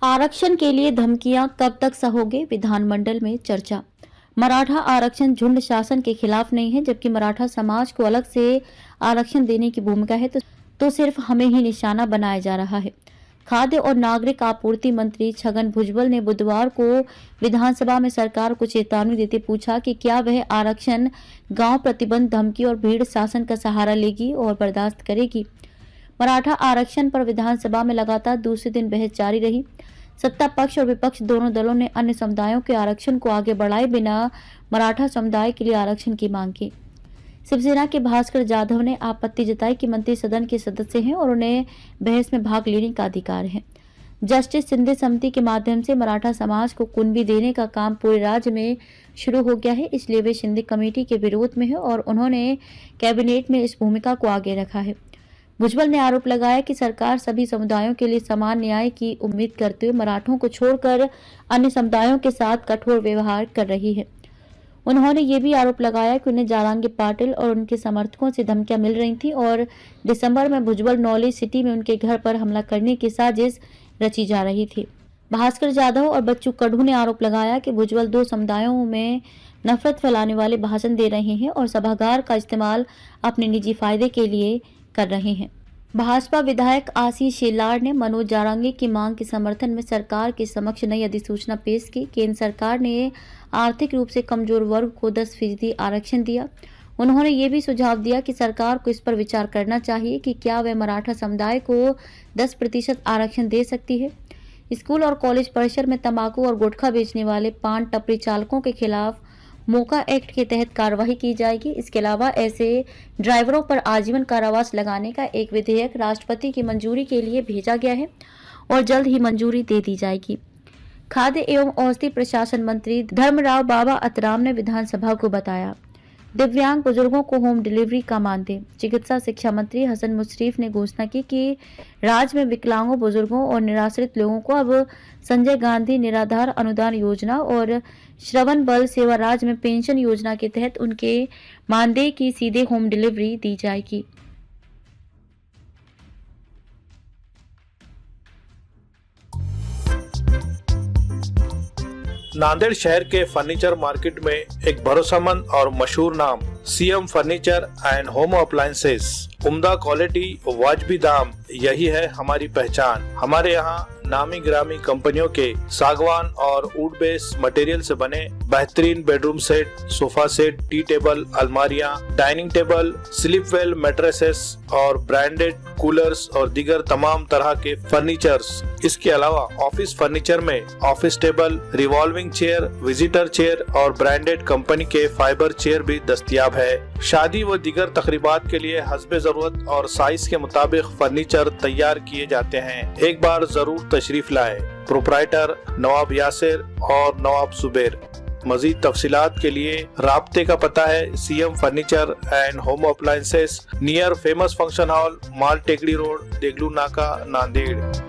आरक्षण के लिए धमकियां, कब तक सहोगे? विधानमंडल में चर्चा। मराठा आरक्षण झुंड शासन के खिलाफ नहीं है, जबकि मराठा समाज को अलग से आरक्षण देने की भूमिका है तो सिर्फ हमें ही निशाना बनाया जा रहा है। खाद्य और नागरिक आपूर्ति मंत्री छगन भुजबल ने बुधवार को विधानसभा में सरकार को चेतावनी देते पूछा कि क्या वह आरक्षण गांव प्रतिबंध, धमकी और भीड़ शासन का सहारा लेगी और बर्दाश्त करेगी। मराठा आरक्षण पर विधानसभा में लगातार दूसरे दिन बहस जारी रही। सत्ता पक्ष और विपक्ष दोनों दलों ने अन्य समुदायों के आरक्षण को आगे बढ़ाए बिना मराठा समुदाय के लिए आरक्षण की मांग की। शिवसेना के भास्कर जाधव ने आपत्ति जताई कि मंत्री सदन के सदस्य हैं और उन्हें बहस में भाग लेने का अधिकार है। जस्टिस शिंदे समिति के माध्यम से मराठा समाज को कुनबी देने का काम पूरे राज्य में शुरू हो गया है, इसलिए वे शिंदे कमेटी के विरोध में है और उन्होंने कैबिनेट में इस भूमिका को आगे रखा है। भुजबल ने आरोप लगाया कि सरकार सभी समुदायों के लिए समान न्याय की उम्मीद करते हुए मराठों को छोड़कर अन्य समुदायों के साथ कठोर व्यवहार कर रही है। उन्होंने ये भी आरोप लगाया कि उन्हें जारंगी पाटिल और उनके समर्थकों से धमकियां मिल रही थी और दिसंबर में भुजबल नॉलेज सिटी में उनके घर पर हमला करने की साजिश रची जा रही थी। भास्कर जाधव और बच्चू कडू ने आरोप लगाया कि भुजबल दो समुदायों में नफरत फैलाने वाले भाषण दे रहे हैं और सभागार का इस्तेमाल अपने निजी फायदे के लिए कर रहे हैं। भाजपा विधायक आशीष शेलार ने मनोज जारंगी की मांग के समर्थन में सरकार के समक्ष नई अधिसूचना पेश की। केंद्र सरकार ने आर्थिक रूप से कमजोर वर्ग को 10% आरक्षण दिया। उन्होंने ये भी सुझाव दिया कि सरकार को इस पर विचार करना चाहिए कि क्या वह मराठा समुदाय को 10% आरक्षण दे सकती है। स्कूल और कॉलेज परिसर में तंबाकू और गुटखा बेचने वाले पान टपरी चालकों के खिलाफ मोका एक्ट के तहत कार्रवाई की जाएगी। इसके अलावा ऐसे ड्राइवरों पर आजीवन कारावास लगाने का एक विधेयक राष्ट्रपति की मंजूरी के लिए भेजा गया है और जल्द ही मंजूरी दे दी जाएगी। खाद्य एवं औषधि प्रशासन मंत्री धर्मराव बाबा अतराम ने विधानसभा को बताया, दिव्यांग बुजुर्गों को होम डिलीवरी का मानदेय। चिकित्सा शिक्षा मंत्री हसन मुशर्रफ ने घोषणा की कि राज्य में विकलांगों, बुजुर्गों और निराश्रित लोगों को अब संजय गांधी निराधार अनुदान योजना और श्रवण बल सेवा राज्य में पेंशन योजना के तहत उनके मानदेय की सीधे होम डिलीवरी दी जाएगी। नांदेड़ शहर के फर्नीचर मार्केट में एक भरोसेमंद और मशहूर नाम CM furniture and home appliances. उम्दा क्वालिटी, वाजबी दाम, यही है हमारी पहचान। हमारे यहाँ नामी ग्रामी कंपनियों के सागवान और वुड बेस मटेरियल से बने बेहतरीन bedroom set, sofa set, tea table, अलमारियां, dining table, sleep well mattresses और ब्रांडेड कूलर्स और दीगर तमाम तरह के फर्नीचर्स। इसके अलावा ऑफिस फर्नीचर में office table, revolving chair, visitor chair और ब्रांडेड कंपनी के फाइबर चेयर भी दस्तयाब है। शादी व दीगर तकरीबात के लिए हस्बे जरूरत और साइज के मुताबिक फर्नीचर तैयार किए जाते हैं। एक बार जरूर तशरीफ लाए। प्रोप्राइटर नवाब यासिर और नवाब सुबेर। मजीद तफसीलात के लिए राब्ते का पता है CM furniture and home appliances, near famous function hall, Mal Tekdi road, Deglur नाका, नांदेड़।